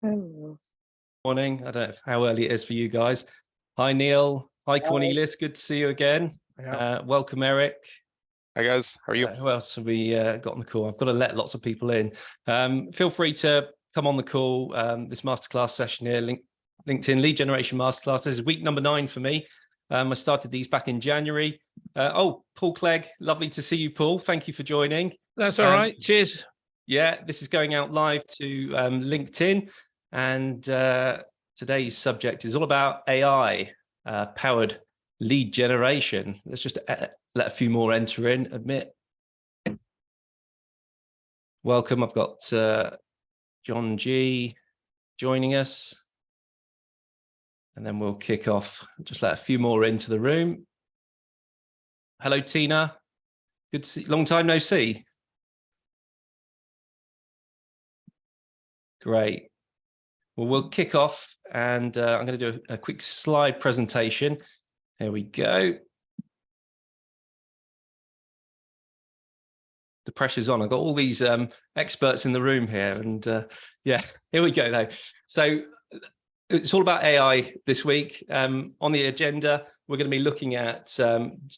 Oh. Morning. I don't know how early it is for you guys. Hi, Neil. Hi, Cornelius. Good to see you again. Welcome, Eric. Hi, guys. How are you? Who else have we got on the call? I've got to let lots of people in. Feel free to come on the call. This masterclass session here, LinkedIn Lead Generation Masterclass. This is week number 9 for me. I started these back in January. Paul Clegg. Lovely to see you, Paul. Thank you for joining. That's all right. Cheers. Yeah, this is going out live to LinkedIn. And today's subject is all about AI powered lead generation. Let's just let a few more enter in, admit. Welcome. I've got John G joining us. And then we'll kick off. Just let a few more into the room. Hello, Tina. Good to see. Long time no see. Great. Well, we'll kick off and I'm going to do a quick slide presentation. Here we go. The pressure's on. I've got all these experts in the room here and yeah, here we go though. So it's all about AI this week. On the agenda, we're going to be looking at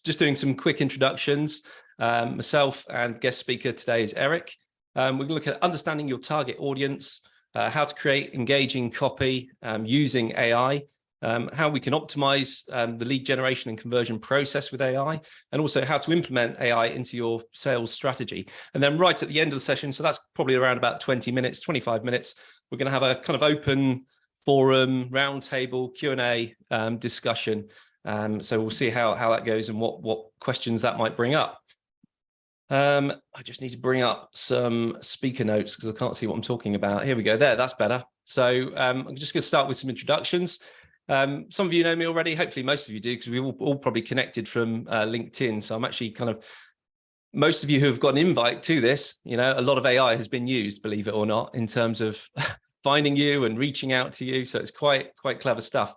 just doing some quick introductions. Myself and guest speaker today is Eric. We're going to look at understanding your target audience, how to create engaging copy using AI, how we can optimize the lead generation and conversion process with AI, and also how to implement AI into your sales strategy. And then right at the end of the session, so that's probably around about 20 minutes, 25 minutes, we're going to have a kind of open forum, roundtable, Q&A discussion. So we'll see how that goes and what questions that might bring up. I just need to bring up some speaker notes because I can't see what I'm talking about. Here we go. There, that's better. So I'm just going to start with some introductions. Some of you know me already. Hopefully most of you do because we've all probably connected from LinkedIn. So I'm actually kind of, most of you who have got an invite to this, you know, a lot of AI has been used, believe it or not, in terms of finding you and reaching out to you. So it's quite clever stuff.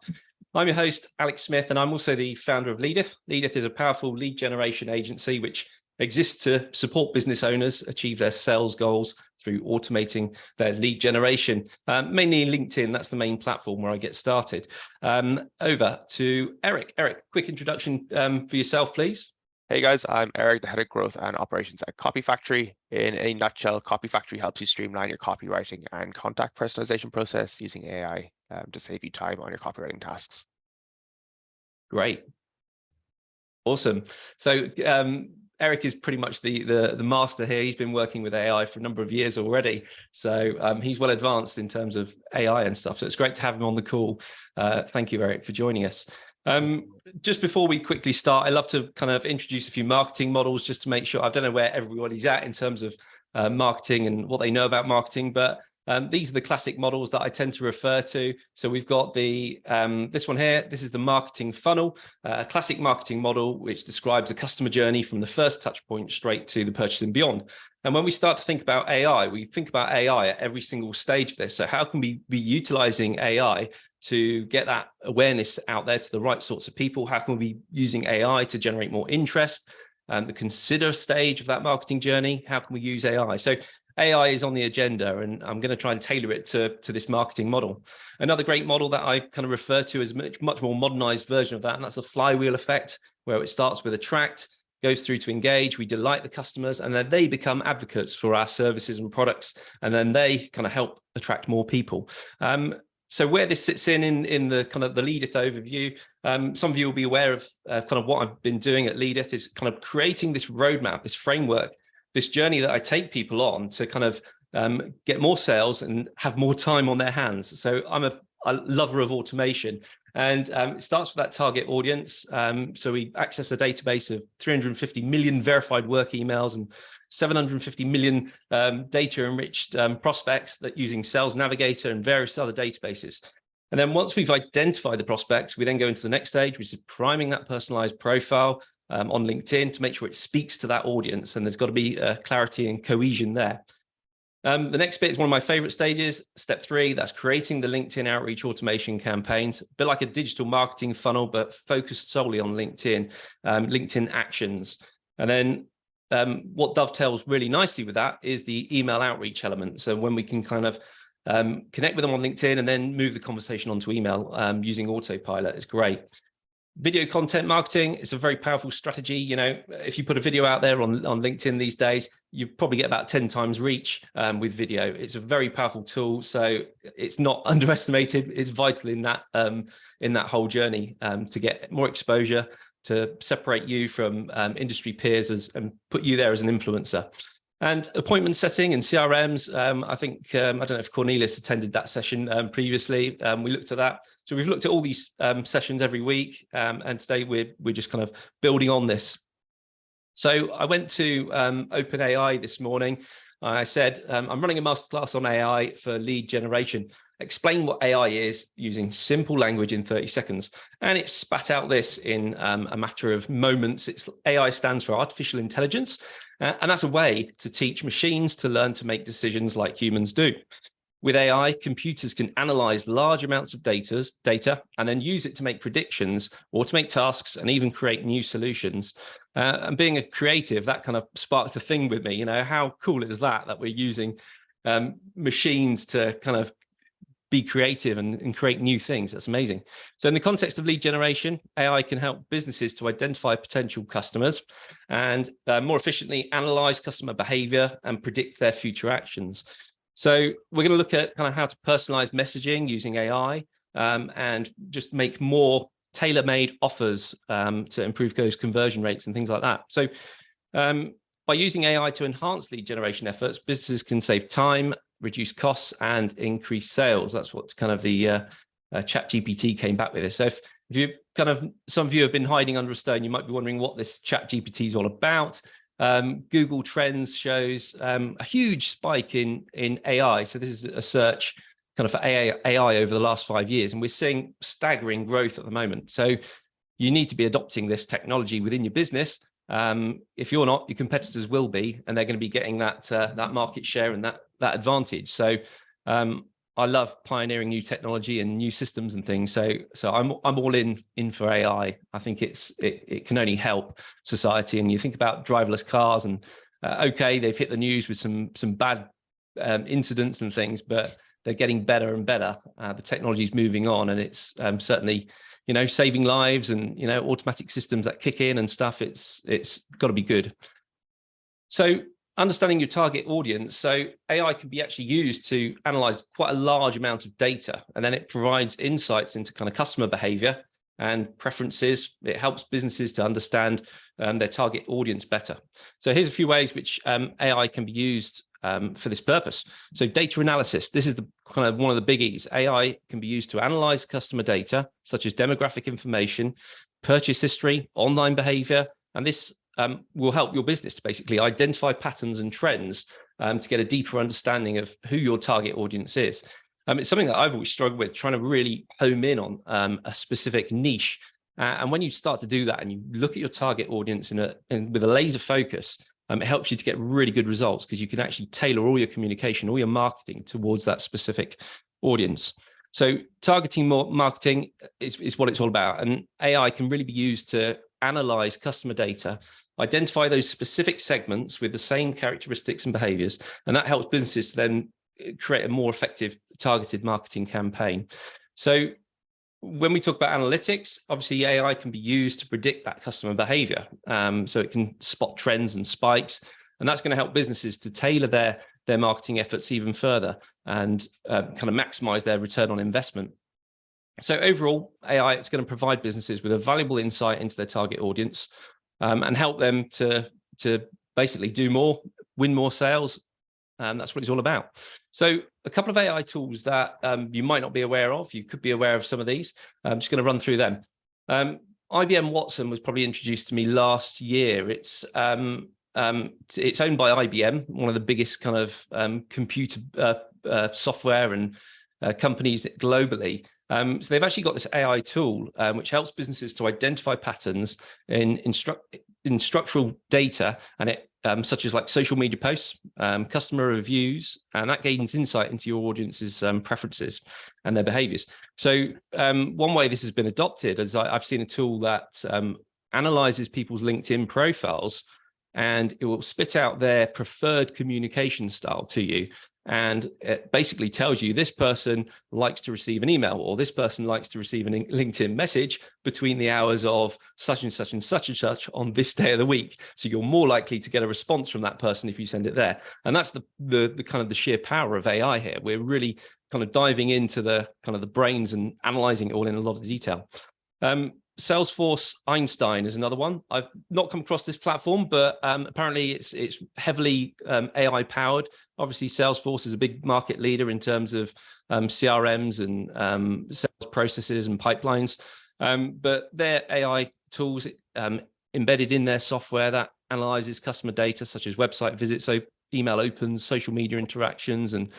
I'm your host, Alex Smith, and I'm also the founder of Leadeth. Leadeth is a powerful lead generation agency which exists to support business owners achieve their sales goals through automating their lead generation, mainly LinkedIn. That's the main platform where I get started. Over to Eric. Eric, quick introduction for yourself, please. Hey guys, I'm Eric, the head of growth and operations at Copyfactory. In a nutshell, Copyfactory helps you streamline your copywriting and contact personalization process using AI to save you time on your copywriting tasks. Great. Awesome. So Eric is pretty much the master here. He's been working with AI for a number of years already. So he's well advanced in terms of AI and stuff. So it's great to have him on the call. Thank you, Eric, for joining us. Just before we quickly start, I love to kind of introduce a few marketing models just to make sure. I don't know where everybody's at in terms of marketing and what they know about marketing, but these are the classic models that I tend to refer to. So we've got the this one here. This is the marketing funnel, a classic marketing model which describes the customer journey from the first touch point straight to the purchase and beyond. And when we start to think about AI, we think about AI at every single stage of this. So how can we be utilizing AI to get that awareness out there to the right sorts of people? How can we be using AI to generate more interest? The consider stage of that marketing journey, how can we use AI? So AI is on the agenda, and I'm going to try and tailor it to this marketing model. Another great model that I kind of refer to as much more modernized version of that, and that's the flywheel effect, where it starts with attract, goes through to engage, we delight the customers, and then they become advocates for our services and products, and then they kind of help attract more people. So where this sits in the kind of the Leadeth overview, some of you will be aware of kind of what I've been doing at Leadeth is kind of creating this roadmap, this framework, this journey that I take people on to kind of get more sales and have more time on their hands. So I'm a lover of automation, and it starts with that target audience. So we access a database of 350 million verified work emails and 750 million data enriched prospects that using Sales Navigator and various other databases. And then once we've identified the prospects, we then go into the next stage, which is priming that personalized profile on LinkedIn to make sure it speaks to that audience. And there's got to be clarity and cohesion there. The next bit is one of my favorite stages, step 3, that's creating the LinkedIn outreach automation campaigns, a bit like a digital marketing funnel, but focused solely on LinkedIn, LinkedIn actions. And then what dovetails really nicely with that is the email outreach element. So when we can kind of connect with them on LinkedIn, and then move the conversation onto email using autopilot. It's great. Video content marketing is a very powerful strategy. You know, if you put a video out there on LinkedIn these days, you probably get about 10 times reach with video. It's a very powerful tool, so it's not underestimated. It's vital in that whole journey to get more exposure, to separate you from industry peers and put you there as an influencer. And appointment setting and CRMs, I think, I don't know if Cornelius attended that session previously. We looked at that. So we've looked at all these sessions every week. And today we're just kind of building on this. So I went to OpenAI this morning. I said, I'm running a masterclass on AI for lead generation. Explain what AI is using simple language in 30 seconds. And it spat out this in a matter of moments. AI stands for artificial intelligence. And that's a way to teach machines to learn to make decisions like humans do. With AI, computers can analyze large amounts of data and then use it to make predictions, automate tasks, and even create new solutions. And being a creative, that kind of sparked a thing with me. You know, how cool is that we're using machines to kind of be creative and create new things? That's amazing. So in the context of lead generation, AI can help businesses to identify potential customers and more efficiently analyze customer behavior and predict their future actions. So we're going to look at kind of how to personalize messaging using AI and just make more tailor-made offers to improve those conversion rates and things like that. So by using AI to enhance lead generation efforts, businesses can save time, reduce costs, and increase sales. That's what's kind of the ChatGPT came back with this. So if you kind of, some of you have been hiding under a stone, you might be wondering what this ChatGPT is all about. Google Trends shows a huge spike in AI. So this is a search kind of for AI over the last 5 years, and we're seeing staggering growth at the moment. So you need to be adopting this technology within your business. If you're not, your competitors will be, and they're going to be getting that market share and that advantage. So I love pioneering new technology and new systems and things. So I'm all in for AI. I think it can only help society. And you think about driverless cars, and okay, they've hit the news with some bad incidents and things, but they're getting better and better. The technology is moving on, and it's certainly, you know, saving lives, and, you know, automatic systems that kick in and stuff. It's got to be good. So understanding your target audience. So AI can be actually used to analyze quite a large amount of data, and then it provides insights into kind of customer behavior and preferences. It helps businesses to understand their target audience better. So here's a few ways which AI can be used for this purpose. So data analysis, this is the kind of one of the biggies. AI can be used to analyze customer data, such as demographic information, purchase history, online behavior, and this will help your business to basically identify patterns and trends to get a deeper understanding of who your target audience is. It's something that I've always struggled with, trying to really home in on a specific niche. And when you start to do that and you look at your target audience with a laser focus, it helps you to get really good results, because you can actually tailor all your communication, all your marketing towards that specific audience. So targeting marketing is what it's all about. And AI can really be used to analyze customer data, identify those specific segments with the same characteristics and behaviors, and that helps businesses to then create a more effective targeted marketing campaign. So when we talk about analytics, obviously AI can be used to predict that customer behavior. So it can spot trends and spikes, and that's going to help businesses to tailor their marketing efforts even further and kind of maximize their return on investment. So overall, AI is going to provide businesses with a valuable insight into their target audience and help them to basically do more, win more sales. That's what it's all about. So a couple of AI tools that you might not be aware of. You could be aware of some of these. I'm just going to run through them. IBM Watson was probably introduced to me last year. It's owned by IBM, one of the biggest kind of computer software and companies globally. So they've actually got this AI tool which helps businesses to identify patterns in structural data, and it such as like social media posts, customer reviews, and that gains insight into your audience's preferences and their behaviors. So one way this has been adopted is I've seen a tool that analyzes people's LinkedIn profiles, and it will spit out their preferred communication style to you. and it basically tells you this person likes to receive an email, or this person likes to receive a LinkedIn message between the hours of such and such and such and such on this day of the week. So you're more likely to get a response from that person if you send it there. And that's the kind of the sheer power of AI here. We're really kind of diving into the kind of the brains and analyzing it all in a lot of detail. Salesforce Einstein is another one. I've not come across this platform, but apparently it's heavily AI powered. Obviously, Salesforce is a big market leader in terms of CRMs and sales processes and pipelines. But their AI tools embedded in their software that analyzes customer data, such as website visits, so email opens, social media interactions, and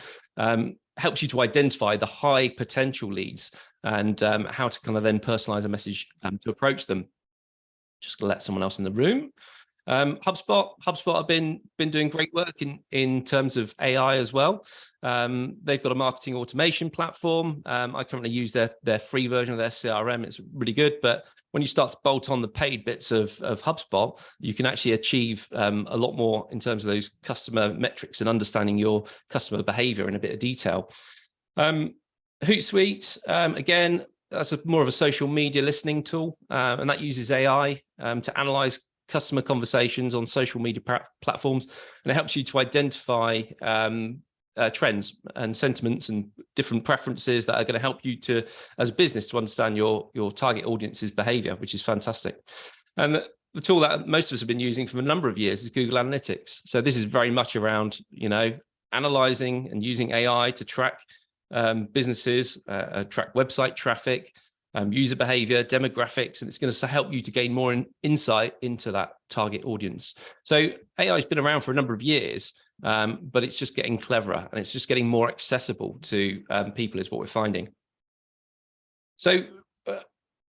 helps you to identify the high potential leads and how to kind of then personalize a message to approach them. Just gonna let someone else in the room. HubSpot have been doing great work in terms of AI as well. They've got a marketing automation platform. I currently use their free version of their CRM. It's really good, but when you start to bolt on the paid bits of HubSpot, you can actually achieve a lot more in terms of those customer metrics and understanding your customer behavior in a bit of detail. Hootsuite, again, that's more of a social media listening tool, and that uses AI to analyze customer conversations on social media platforms, and it helps you to identify trends and sentiments and different preferences that are going to help you to, as a business, to understand your target audience's behavior, which is fantastic. And the tool that most of us have been using for a number of years is Google Analytics. So this is very much around, analyzing and using AI to track businesses, track website traffic, user behavior, demographics, and it's going to help you to gain more insight into that target audience. So AI has been around for a number of years, but it's just getting cleverer and it's just getting more accessible to people is what we're finding. So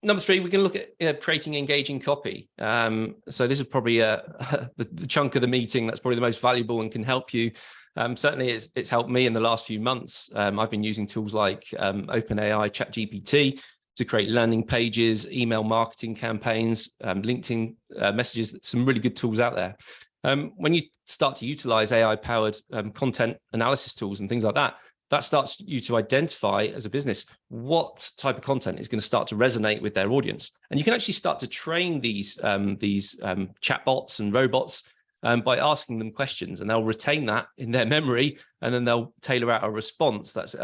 number 3, we can look at creating engaging copy. So this is probably the chunk of the meeting that's probably the most valuable and can help you. Certainly it's helped me in the last few months. I've been using tools like OpenAI, ChatGPT to create landing pages, email marketing campaigns, LinkedIn messages, some really good tools out there. When you start to utilize AI-powered content analysis tools and things like that, that starts you to identify as a business what type of content is going to start to resonate with their audience. And you can actually start to train these chatbots and robots by asking them questions, and they'll retain that in their memory, and then they'll tailor out a response that's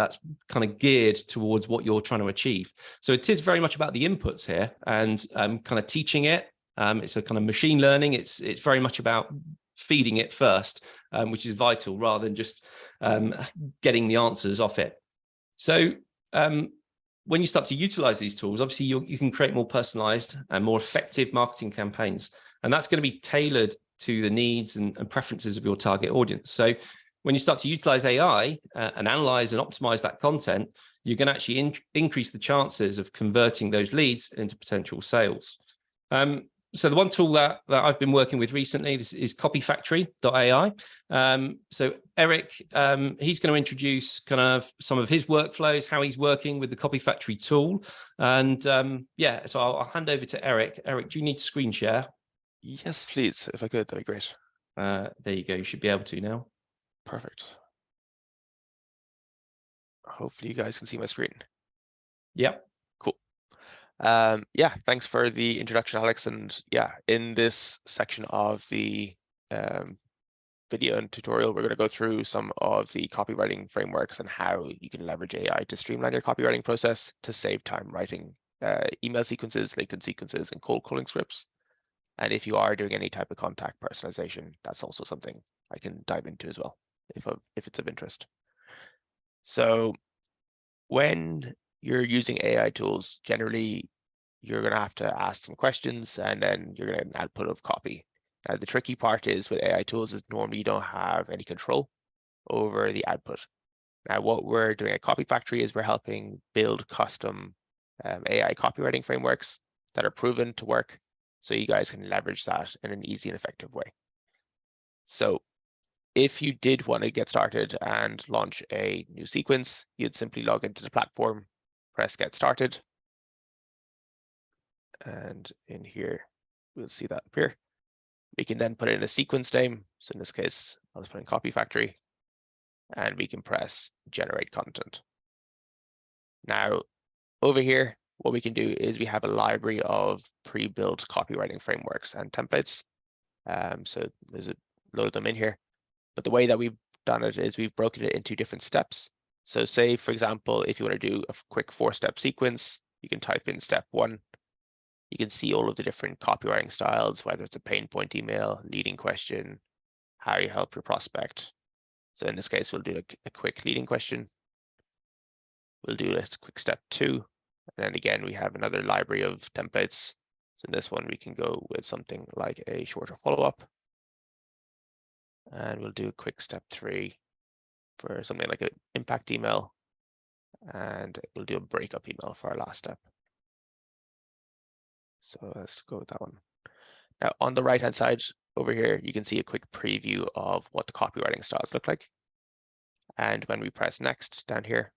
kind of geared towards what you're trying to achieve. So it is very much about the inputs here and kind of teaching it. It's a kind of machine learning. It's very much about feeding it first, which is vital, rather than just getting the answers off it. So when you start to utilize these tools, obviously you can create more personalized and more effective marketing campaigns, and that's going to be tailored to the needs and preferences of your target audience. So when you start to utilize AI and analyze and optimize that content, you're going to actually increase the chances of converting those leads into potential sales. So the one tool that I've been working with recently is Copyfactory.ai. So Eric, he's going to introduce kind of some of his workflows, how he's working with the Copyfactory tool. And yeah, so I'll hand over to Eric. Eric, do you need to screen share? Yes, please. If I could, that'd be great. There you go. You should be able to now. Perfect. Hopefully you guys can see my screen. Yep. Cool. Yeah, thanks for the introduction, Alex. And yeah, in this section of the video and tutorial, we're going to go through some of the copywriting frameworks and how you can leverage AI to streamline your copywriting process to save time writing email sequences, LinkedIn sequences, and cold calling scripts. And if you are doing any type of contact personalization, that's also something I can dive into as well, if it's of interest. So when you're using AI tools, generally, you're going to have to ask some questions, and then you're going to get an output of copy. Now, the tricky part is with AI tools is normally you don't have any control over the output. Now, what we're doing at Copyfactory is we're helping build custom AI copywriting frameworks that are proven to work, so you guys can leverage that in an easy and effective way. So if you did want to get started and launch a new sequence, you'd simply log into the platform, press get started. And in here, we'll see that appear. We can then put in a sequence name. So in this case, I'll just put in Copyfactory. and we can press generate content. Now, over here, what we can do is we have a library of pre-built copywriting frameworks and templates. So there's a load of them in here. But the way that we've done it is we've broken it into different steps. So say, for example, if you want to do a quick 4-step sequence, you can type in step 1. You can see all of the different copywriting styles, whether it's a pain point email, leading question, how you help your prospect. So in this case, we'll do a quick leading question. We'll do a quick step 2. And then again, we have another library of templates. So in this one, we can go with something like a shorter follow-up. And we'll do a quick step 3 for something like an impact email. And we'll do a breakup email for our last step. So let's go with that one. Now on the right-hand side over here, you can see a quick preview of what the copywriting styles look like. And when we press next down here,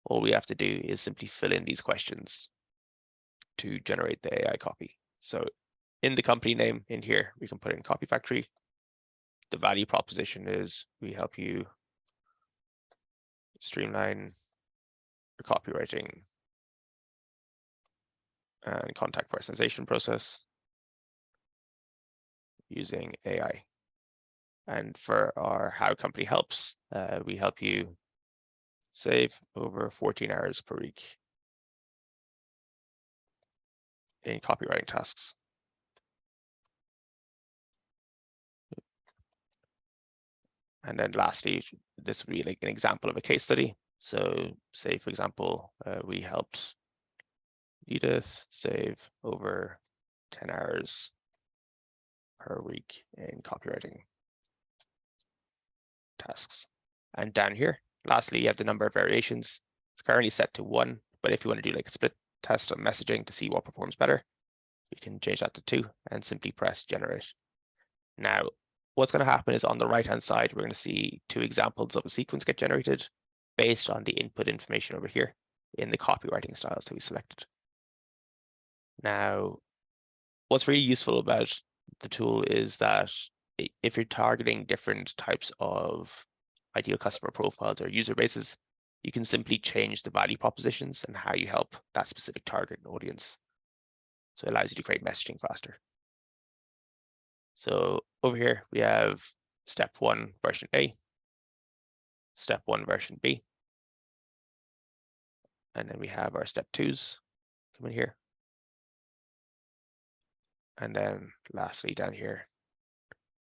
all we have to do is simply fill in these questions to generate the AI copy. So in the company name in here, we can put in Copyfactory. The value proposition is we help you streamline your copywriting and contact personalization process using AI. And for our how company helps, we help you save over 14 hours per week in copywriting tasks. And then lastly, this would be like an example of a case study. So say, for example, we helped Leadeth save over 10 hours per week in copywriting tasks. And down here, lastly, you have the number of variations. It's currently set to 1, but if you want to do like a split test on messaging to see what performs better, we can change that to 2 and simply press generate. Now, what's going to happen is on the right-hand side, we're going to see 2 examples of a sequence get generated based on the input information over here in the copywriting styles that we selected. Now, what's really useful about the tool is that if you're targeting different types of ideal customer profiles or user bases, you can simply change the value propositions and how you help that specific target audience. So it allows you to create messaging faster. So over here, we have step 1 version A, step 1 version B, and then we have our step 2s coming here. And then lastly down here,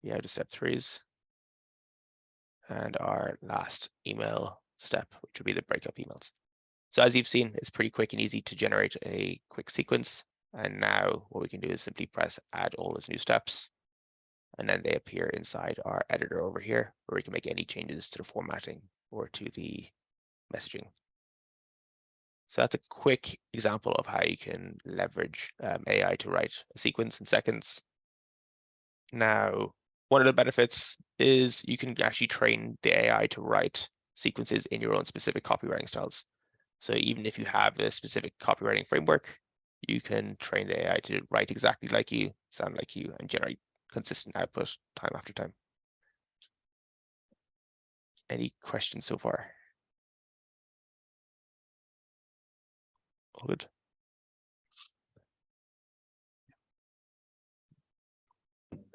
we have the step 3s and our last email step, which would be the breakup emails. So as you've seen, it's pretty quick and easy to generate a quick sequence. And now what we can do is simply press add all those new steps. And then they appear inside our editor over here, where we can make any changes to the formatting or to the messaging. So that's a quick example of how you can leverage AI to write a sequence in seconds. Now, one of the benefits is you can actually train the AI to write sequences in your own specific copywriting styles. So even if you have a specific copywriting framework, you can train the AI to write exactly like you, sound like you, and generate consistent output time after time. Any questions so far? All good.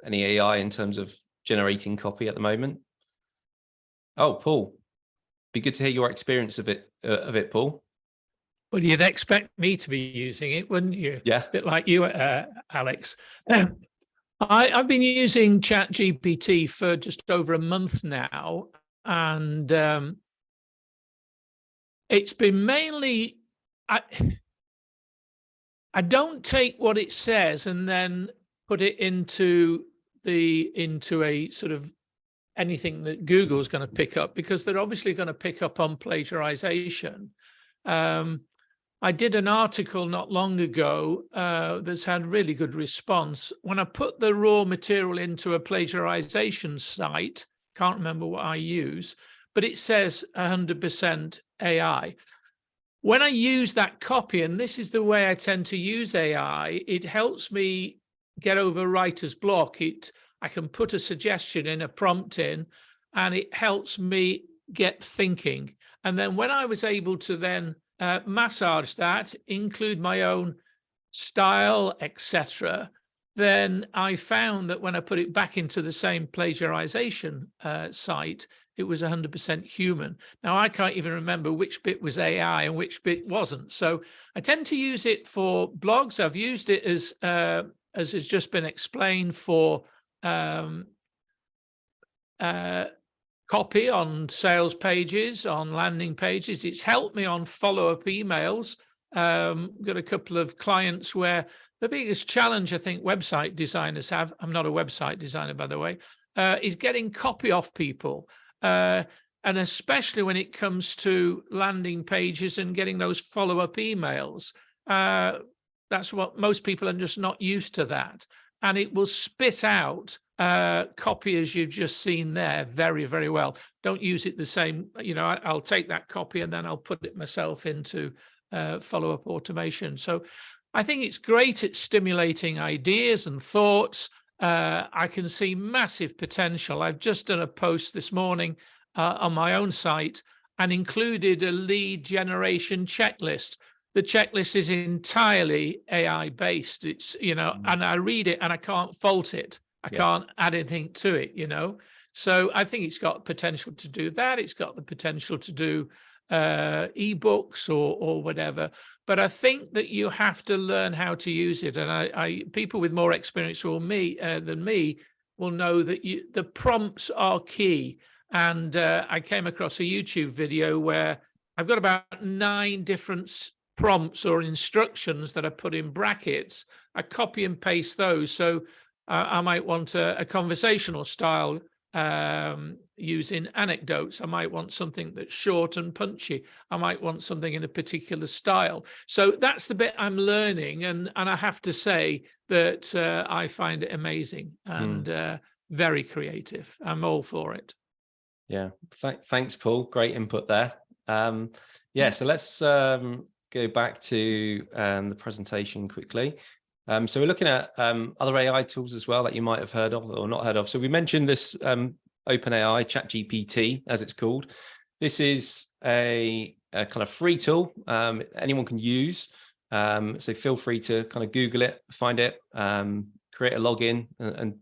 Any AI in terms of generating copy at the moment? Oh, Paul, be good to hear your experience of it, Paul. Well, you'd expect me to be using it, wouldn't you? Yeah. A bit like you, Alex. I've been using ChatGPT for just over a month now, and it's been mainly, I don't take what it says and then put it into a sort of anything that Google's going to pick up, because they're obviously going to pick up on plagiarization. I did an article not long ago that's had really good response. When I put the raw material into a plagiarization site, can't remember what I use, but it says 100% AI. When I use that copy, and this is the way I tend to use AI, it helps me get over writer's block. I can put a suggestion in, a prompt in, and it helps me get thinking. And then when I was able to then massage that, include my own style, etc., then I found that when I put it back into the same plagiarization site, it was 100% human. Now, I can't even remember which bit was AI and which bit wasn't. So I tend to use it for blogs. I've used it as has just been explained, for copy on sales pages, on landing pages. It's helped me on follow-up emails. Got a couple of clients where the biggest challenge I think website designers have, I'm not a website designer, by the way, is getting copy off people. And especially when it comes to landing pages and getting those follow-up emails. That's what most people are just not used to that. And it will spit out copy as you've just seen there very, very well. Don't use it the same, I'll take that copy and then I'll put it myself into follow-up automation. So I think it's great at stimulating ideas and thoughts. I can see massive potential. I've just done a post this morning on my own site and included a lead generation checklist. The checklist is entirely AI based. It's, and I read it and I can't fault it. I can't add anything to it, So I think it's got potential to do that. It's got the potential to do ebooks or whatever. But I think that you have to learn how to use it. And I people with more experience than me will know that the prompts are key. And I came across a YouTube video where I've got about 9 different prompts or instructions that I put in brackets. I copy and paste those. So I might want a conversational style using anecdotes. I might want something that's short and punchy. I might want something in a particular style. So that's the bit I'm learning. And I have to say that I find it amazing and very creative. I'm all for it. Yeah. Thanks, Paul. Great input there. So let's go back to the presentation quickly. So we're looking at other AI tools as well that you might have heard of or not heard of. So we mentioned this OpenAI ChatGPT, as it's called. This is a kind of free tool anyone can use. So feel free to kind of Google it, find it, create a login and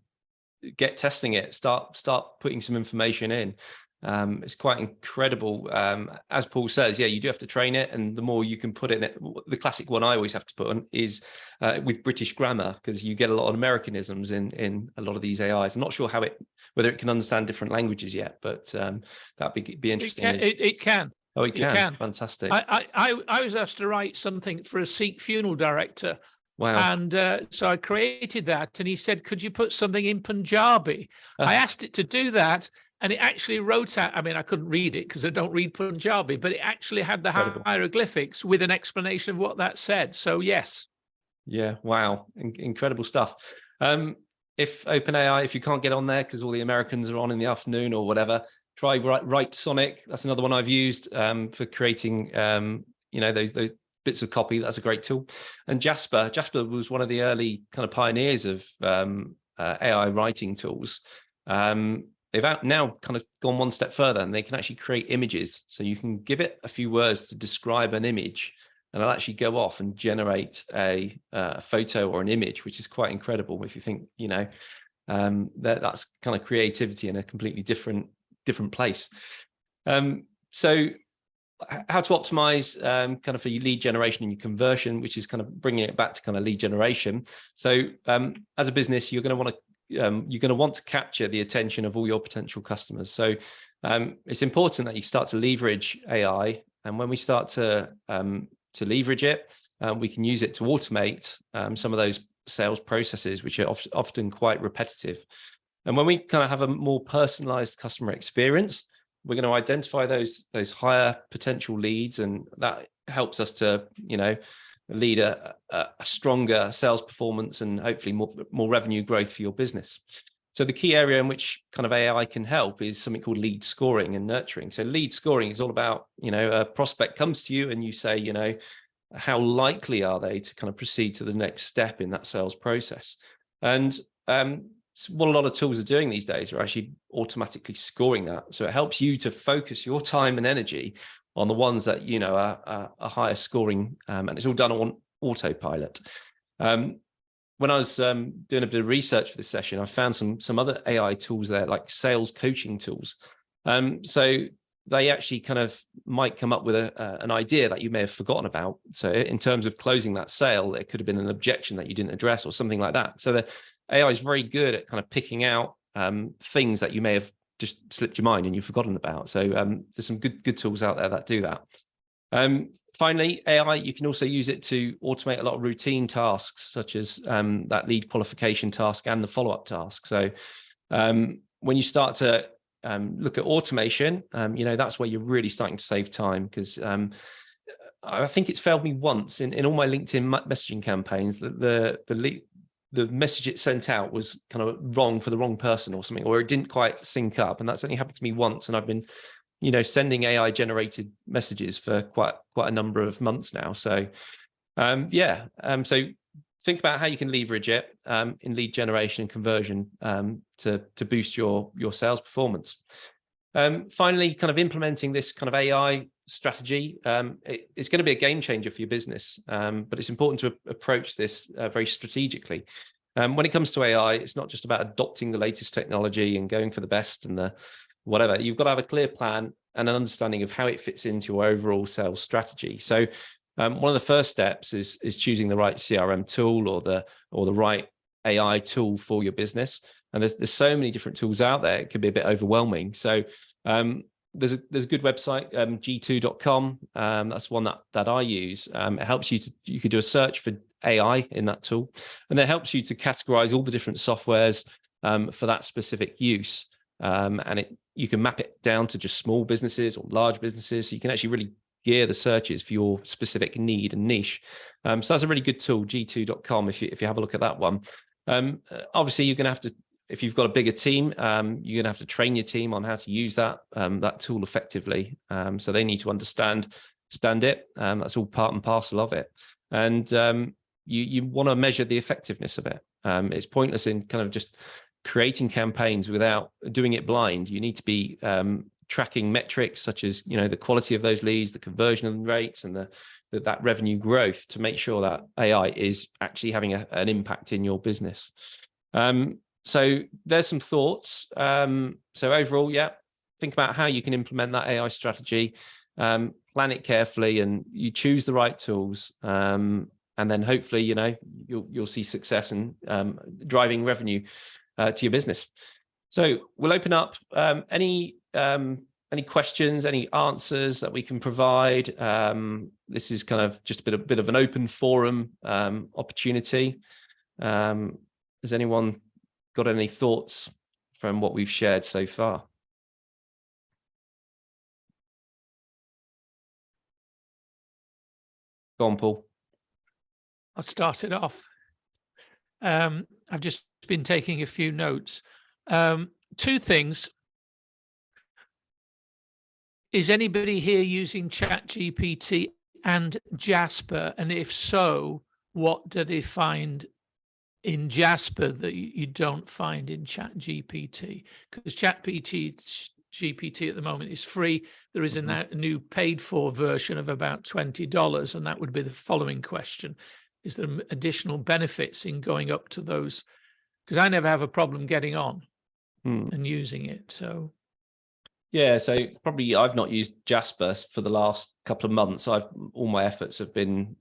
get testing it. Start putting some information in. It's quite incredible. As Paul says, you do have to train it, and the more you can put in it, the classic one I always have to put on is with British grammar, because you get a lot of Americanisms in a lot of these AIs. I'm not sure whether it can understand different languages yet, but that'd be interesting. It can. Oh, it can. Fantastic. I was asked to write something for a Sikh funeral director. Wow. And so I created that, and he said, could you put something in Punjabi? I asked it to do that, and it actually wrote out, I mean, I couldn't read it because I don't read Punjabi, but it actually had the hieroglyphics with an explanation of what that said. So yes. Yeah. Wow. Incredible stuff. If OpenAI, if you can't get on there because all the Americans are on in the afternoon or whatever, try Write Sonic. That's another one I've used for creating, those bits of copy. That's a great tool. And Jasper was one of the early kind of pioneers of AI writing tools. They've now kind of gone one step further, and they can actually create images. So you can give it a few words to describe an image, and it'll actually go off and generate a photo or an image, which is quite incredible if you think, that's kind of creativity in a completely different place. So how to optimize kind of for your lead generation and your conversion, which is kind of bringing it back to kind of lead generation. So as a business, you're going to want to capture the attention of all your potential customers. So it's important that you start to leverage AI, and when we start to leverage it, we can use it to automate some of those sales processes, which are often quite repetitive. And when we kind of have a more personalized customer experience, we're going to identify those higher potential leads, and that helps us to lead a stronger sales performance and hopefully more revenue growth for your business. So the key area in which kind of AI can help is something called lead scoring and nurturing. So lead scoring is all about, a prospect comes to you and you say, how likely are they to kind of proceed to the next step in that sales process? And what a lot of tools are doing these days are actually automatically scoring that. So it helps you to focus your time and energy on the ones that, you know, are higher scoring, and it's all done on autopilot. When I was doing a bit of research for this session, I found some other AI tools there, like sales coaching tools. So they actually kind of might come up with an idea that you may have forgotten about. So in terms of closing that sale, there could have been an objection that you didn't address or something like that. So the AI is very good at kind of picking out things that you may have just slipped your mind and you've forgotten about. So there's some good tools out there that do that. Finally, AI, you can also use it to automate a lot of routine tasks, such as that lead qualification task and the follow-up task. So when you start to look at automation, you know, that's where you're really starting to save time, because I think it's failed me once in all my LinkedIn messaging campaigns that the message it sent out was kind of wrong for the wrong person or something, or it didn't quite sync up. And that's only happened to me once. And I've been, you know, sending AI generated messages for quite a number of months now. So so think about how you can leverage it in lead generation and conversion to boost your sales performance. Finally, kind of implementing this kind of AI strategy, it's going to be a game changer for your business, but it's important to approach this very strategically. When it comes to AI, it's not just about adopting the latest technology and going for the best and the whatever. You've got to have a clear plan and an understanding of how it fits into your overall sales strategy. So one of the first steps is choosing the right CRM tool or the right AI tool for your business. And there's so many different tools out there, it can be a bit overwhelming. So there's a good website, g2.com. That's one that I use. It helps you could do a search for AI in that tool, and it helps you to categorize all the different softwares for that specific use. And you can map it down to just small businesses or large businesses. So you can actually really gear the searches for your specific need and niche. So that's a really good tool, g2.com, if you have a look at that one. Obviously, you're going to have to, if you've got a bigger team, you're going to have to train your team on how to use that tool effectively. So they need to understand it. That's all part and parcel of it. And you want to measure the effectiveness of it. It's pointless in kind of just creating campaigns without doing it blind. You need to be tracking metrics such as, you know, the quality of those leads, the conversion rates, and that revenue growth to make sure that AI is actually having an impact in your business. So there's some thoughts. So overall, think about how you can implement that AI strategy, plan it carefully, and you choose the right tools. And then hopefully, you know, you'll see success in driving revenue to your business. So we'll open up any questions, any answers that we can provide. This is kind of just a bit of an open forum opportunity. Has anyone got any thoughts from what we've shared so far? Go on, Paul. I'll start it off. I've just been taking a few notes. Two things. Is anybody here using ChatGPT and Jasper? And if so, what do they find in Jasper that you don't find in ChatGPT? Because ChatGPT at the moment is free. There is a new paid for version of about $20, and that would be the following question. Is there additional benefits in going up to those? Because I never have a problem getting on and using it. So yeah, so probably I've not used Jasper for the last couple of months. All my efforts have been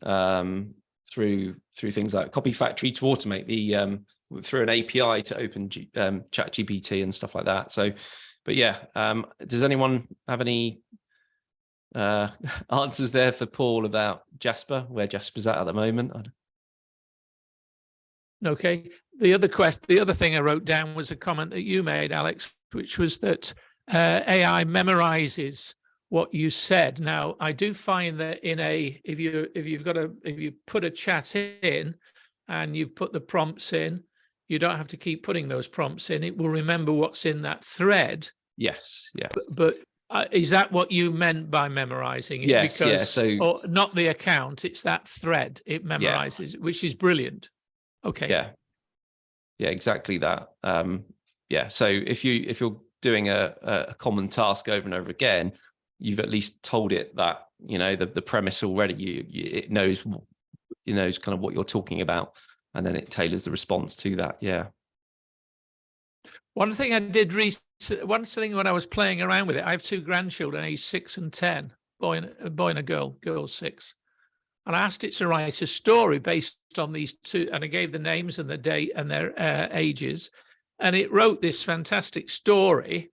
through things like Copyfactory to automate the through an API to open ChatGPT and stuff like that. So, but yeah, does anyone have any answers there for Paul about Jasper, where Jasper's at the moment? Okay. The other thing I wrote down was a comment that you made, Alex, which was that AI memorizes what you said. Now, I do find that if you put a chat in and you've put the prompts in, you don't have to keep putting those prompts in. It will remember what's in that thread. Yes. Yeah. But is that what you meant by memorizing it? Yes. Because, So not the account, it's that thread it memorizes, which is brilliant. Okay. Yeah. Yeah, exactly that. Yeah, so if you're doing a common task over and over again, you've at least told it that, you know, the premise already. It knows kind of what you're talking about, and then it tailors the response to that. Yeah. One thing I did one thing when I was playing around with it, I have 2 grandchildren, aged 6 and 10, boy and a girl, girl's 6. And I asked it to write a story based on these 2, and I gave the names and the date and their ages. And it wrote this fantastic story.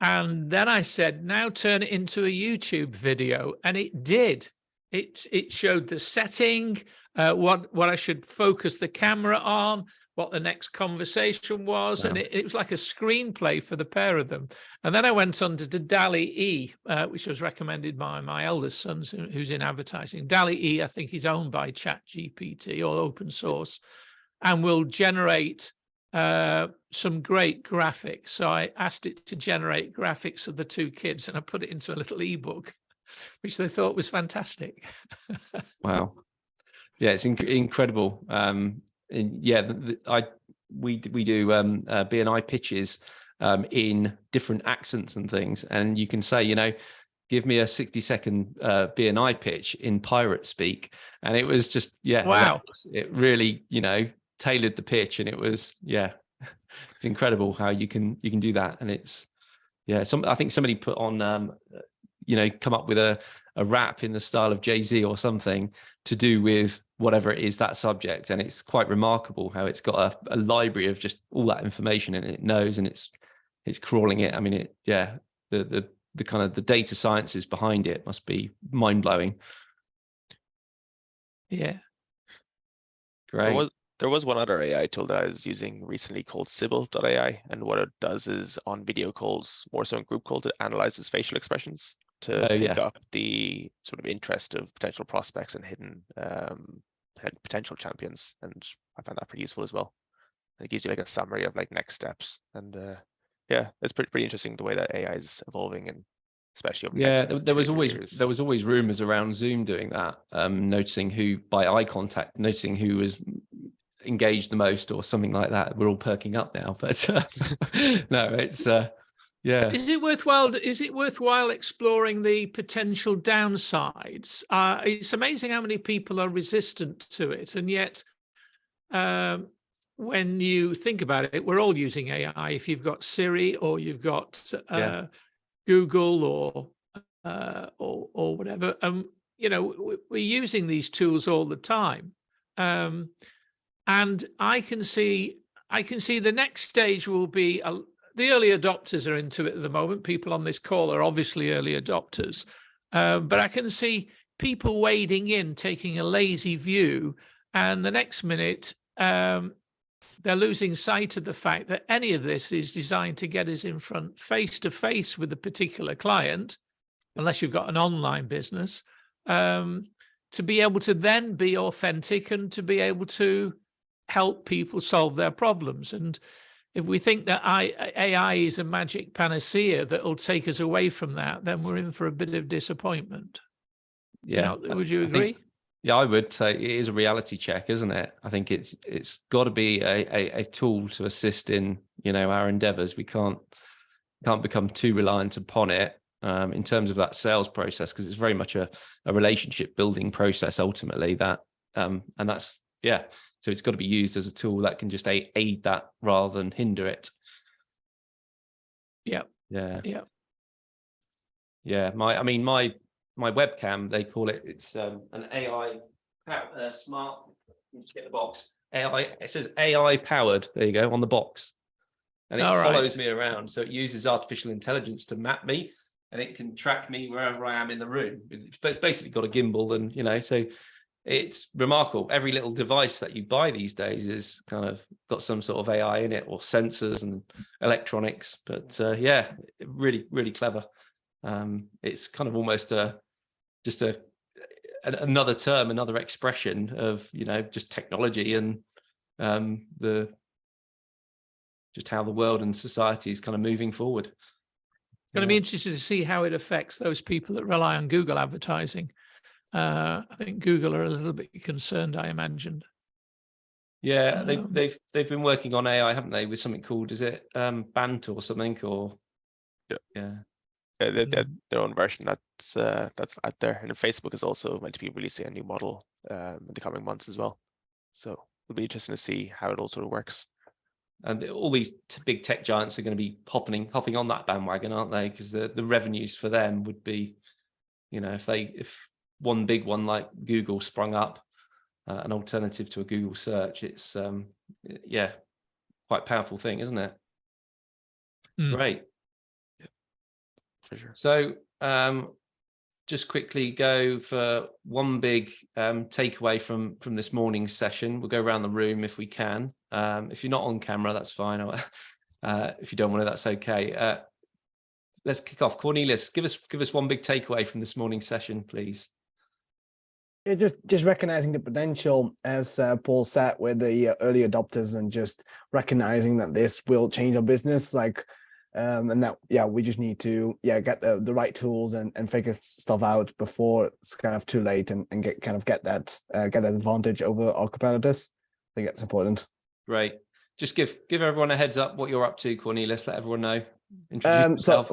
And then I said, now turn it into a YouTube video. And it did. It showed the setting, what I should focus the camera on, what the next conversation was. Wow. And it was like a screenplay for the pair of them. And then I went on to DALL-E, which was recommended by my eldest son, who's in advertising. DALL-E, I think, is owned by ChatGPT, or open source, and will generate some great graphics. So I asked it to generate graphics of the 2 kids, and I put it into a little ebook, which they thought was fantastic. Wow. Yeah, it's incredible. And yeah, we do BNI pitches in different accents and things, and you can say, you know, give me a 60-second BNI pitch in pirate speak, and it was just, yeah, wow, it really, you know, tailored the pitch, and it was, yeah, it's incredible how you can do that. And it's, yeah, I think somebody put on you know, come up with a rap in the style of Jay-Z or something to do with whatever it is, that subject. And it's quite remarkable how it's got a library of just all that information, and it knows, and it's crawling it. I mean, the kind of the data sciences behind it must be mind-blowing. yeah. Great. There was one other AI tool that I was using recently called Sybil.ai, and what it does is on video calls, more so in group calls, it analyzes facial expressions to pick up the sort of interest of potential prospects and hidden potential champions. And I found that pretty useful as well. And it gives you like a summary of like next steps. And yeah, it's pretty interesting the way that AI is evolving, and especially over the next there was 2 always years. rumors around Zoom doing that, noticing who by eye contact, noticing who was engaged the most or something like that. We're all perking up now, but no, it's yeah. Is it worthwhile exploring the potential downsides? It's amazing how many people are resistant to it, and yet when you think about it, we're all using AI. If you've got Siri, or you've got Google, or whatever, you know, we're using these tools all the time, and I can see the next stage will be the early adopters are into it at the moment. People on this call are obviously early adopters, but I can see people wading in, taking a lazy view, and the next minute they're losing sight of the fact that any of this is designed to get us in front, face to face with a particular client, unless you've got an online business, to be able to then be authentic and to be able to help people solve their problems. And if we think that AI is a magic panacea that will take us away from that, then we're in for a bit of disappointment. Yeah. You know, would you agree? Yeah, I would say it is a reality check, isn't it? I think it's got to be a tool to assist in, you know, our endeavors. We can't become too reliant upon it in terms of that sales process, because it's very much a relationship building process ultimately, that and that's, yeah. So it's got to be used as a tool that can just aid that rather than hinder it. Yeah. Yeah. Yeah. Yeah. My webcam, they call it, it's an AI smart, just get the box. AI, it says AI powered, there you go, on the box. And it follows me around. So it uses artificial intelligence to map me, and it can track me wherever I am in the room. It's basically got a gimbal, and, you know, so it's remarkable. Every little device that you buy these days is kind of got some sort of AI in it, or sensors and electronics. But yeah, really, really clever. It's kind of almost another term, another expression of, you know, just technology and just how the world and society is kind of moving forward. Going to be interesting to see how it affects those people that rely on Google advertising. I think Google are a little bit concerned, I imagined. Yeah, they've been working on AI, haven't they, with something called, is it Bant or something, or yeah. Their own version that's out there, and Facebook is also meant to be releasing a new model in the coming months as well. So it'll be interesting to see how it all sort of works. And all these big tech giants are going to be hopping on that bandwagon, aren't they? Because the revenues for them would be, if one big one like Google sprung up, an alternative to a Google search, it's quite a powerful thing, isn't it? Great. For sure. So just quickly go for one big takeaway from this morning's session. We'll go around the room if we can. If you're not on camera, that's fine. If you don't want to, that's okay. Let's kick off. Cornelius, give us one big takeaway from this morning's session, please. Yeah, just recognizing the potential, as Paul said, with the early adopters, and just recognizing that this will change our business, and that we just need to get the right tools and figure stuff out before it's kind of too late, and get that advantage over our competitors. I think it's important. Great. Just give everyone a heads up what you're up to, Cornelius. Let everyone know. Introduce yourself.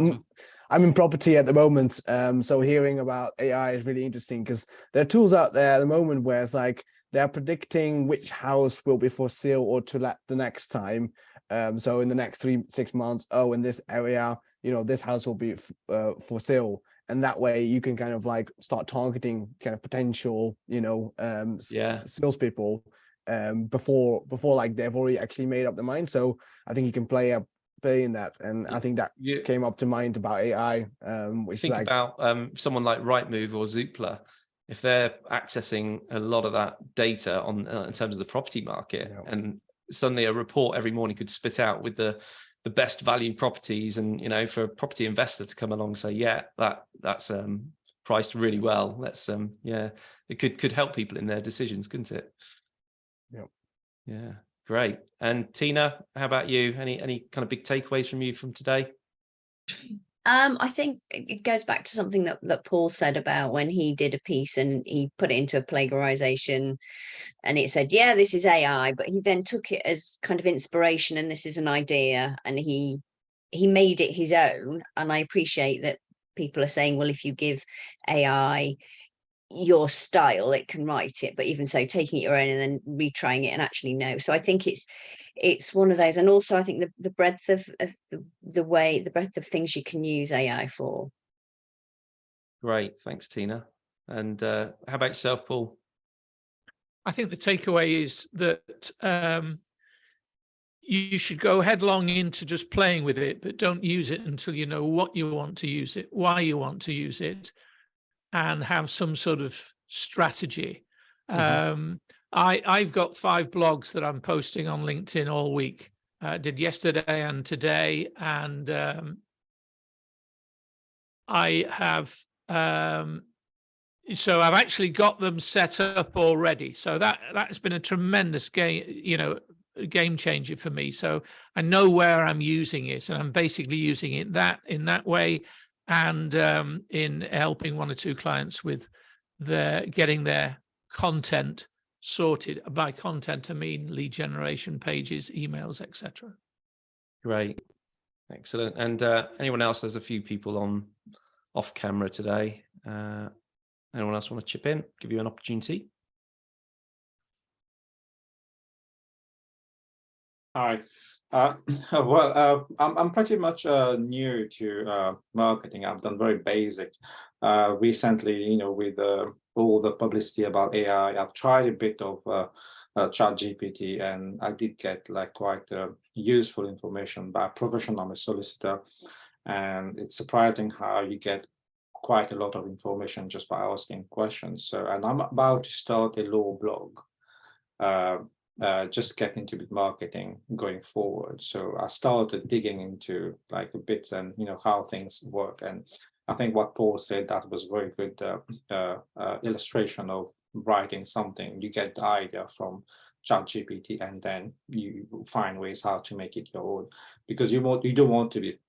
I'm in property at the moment, so hearing about AI is really interesting, because there are tools out there at the moment where it's like they're predicting which house will be for sale or to let the next time. So in the next 3-6 months, in this area, this house will be for sale, and that way you can kind of like start targeting kind of potential, salespeople before like they've already actually made up their mind. So I think you can play in that, and I think that came up to mind about AI. Which think is like, about someone like Rightmove or Zoopla, if they're accessing a lot of that data on in terms of the property market, and suddenly a report every morning could spit out with the best value properties, and for a property investor to come along and say, that's priced really well. Let's it could help people in their decisions, couldn't it? Yeah. Great. And Tina, how about you? Any kind of big takeaways from you from today? I think it goes back to something that Paul said about when he did a piece and he put it into a plagiarization, and it said, this is AI, but he then took it as kind of inspiration, and this is an idea, and he made it his own. And I appreciate that people are saying, well, if you give AI your style, it can write it, but even so, taking it your own and then retrying it and actually know. So I think it's one of those, and also I think the breadth of the breadth of things you can use AI for. Great, thanks, Tina. And how about yourself, Paul? I think the takeaway is that you should go headlong into just playing with it, but don't use it until you know what you want to use it, why you want to use it, and have some sort of strategy. I've got 5 blogs that I'm posting on LinkedIn all week. Did yesterday and today, and I have so I've actually got them set up already. So that's been a tremendous game changer for me. So I know where I'm using it, and I'm basically using it in that way, and in helping 1 or 2 clients with getting their content sorted. By content, I mean lead generation, pages, emails, etc. Great, excellent. And anyone else? There's a few people on off camera today. Anyone else want to chip in? Give you an opportunity. Hi. I'm pretty much new to marketing. I've done very basic. Recently, with all the publicity about AI, I've tried a bit of ChatGPT, and I did get like quite useful information by a professional solicitor. And it's surprising how you get quite a lot of information just by asking questions. So, and I'm about to start a law blog. Just get into marketing going forward. So I started digging into like a bit and how things work. And I think what Paul said, that was very good illustration of writing something. You get the idea from ChatGPT, and then you find ways how to make it your own, because you don't want to be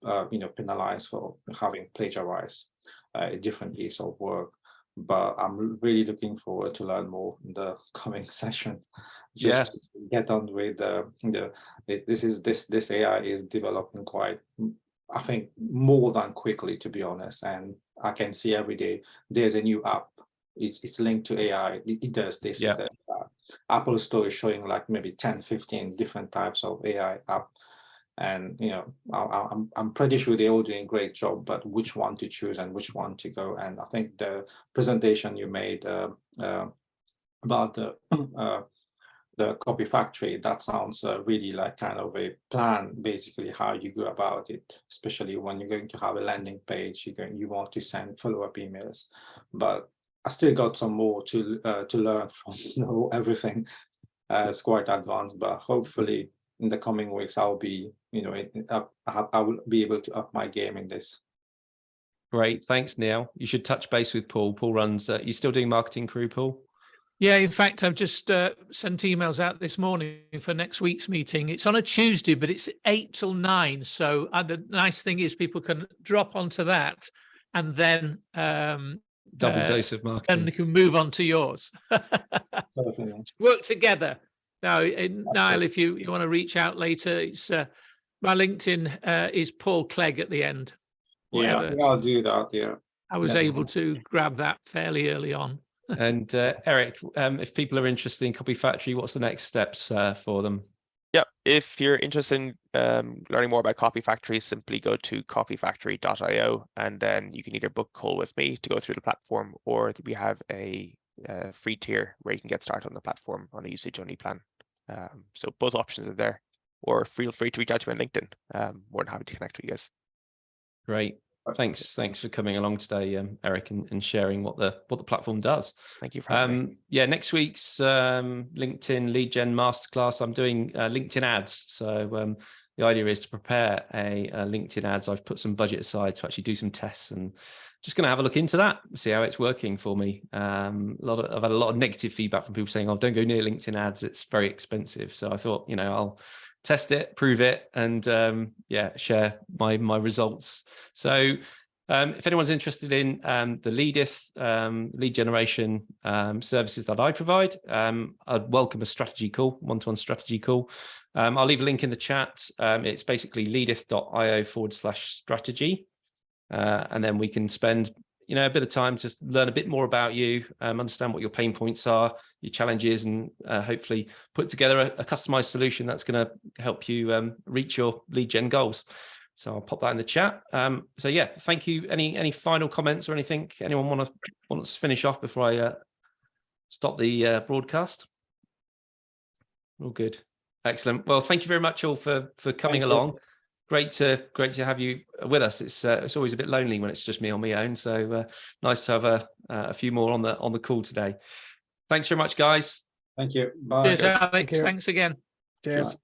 penalized for having plagiarized a different piece of work. but I'm really looking forward to learn more in the coming session. Yeah. Just to get on with this AI is developing quite, I think, more than quickly, to be honest. And I can see every day there's a new app. It's linked to AI. It does this. Yeah. Apple Store is showing like maybe 10, 15 different types of AI app. And I'm pretty sure they're all doing a great job, but which one to choose and which one to go. And I think the presentation you made about the Copyfactory, that sounds really like kind of a plan, basically how you go about it, especially when you're going to have a landing page, you want to send follow-up emails. But I still got some more to learn from everything. It's quite advanced, but hopefully in the coming weeks I'll be, I will be able to up my game in this. Great, thanks, Neil. You should touch base with Paul. Paul runs. You still doing Marketing Crew, Paul? Yeah, in fact, I've just sent emails out this morning for next week's meeting. It's on a Tuesday, but it's 8 till 9. So the nice thing is people can drop onto that and then Double dose of marketing. and you can move on to yours. Work together. Now, Niall, if you want to reach out later, it's my LinkedIn is Paul Clegg at the end. Yeah, I'll do that. Yeah, I was able to grab that fairly early on. And Eric, if people are interested in Copyfactory, what's the next steps for them? Yeah, if you're interested in learning more about Copyfactory, simply go to copyfactory.io, and then you can either book a call with me to go through the platform, or we have a free tier where you can get started on the platform on a usage-only plan. So both options are there, or feel free to reach out to me on LinkedIn. More than happy to connect with you guys. Great. Thanks for coming along today, Eric, and sharing what the platform does. Thank you for having me. Yeah, next week's LinkedIn Lead Gen Masterclass, I'm doing LinkedIn ads. So the idea is to prepare a LinkedIn ads. I've put some budget aside to actually do some tests, and just going to have a look into that, see how it's working for me. I've had a lot of negative feedback from people saying, "Oh, don't go near LinkedIn ads; it's very expensive." So I thought, I'll test it, prove it, and share my results. So if anyone's interested in the Leadeth lead generation services that I provide, I'd welcome a strategy call, one-to-one strategy call. I'll leave a link in the chat. It's basically leadeth.io/strategy. And then we can spend a bit of time to learn a bit more about you, understand what your pain points are, your challenges, and hopefully put together a customized solution that's going to help you reach your lead gen goals. So I'll pop that in the chat. So yeah, thank you. Any final comments or anything? Anyone want to finish off before I stop the broadcast? All good. Excellent. Well, thank you very much all for coming along. Great to have you with us. It's always a bit lonely when it's just me on my own. So nice to have a few more on the call today. Thanks very much, guys. Thank you. Bye. Cheers, Alex. Thanks again. Cheers.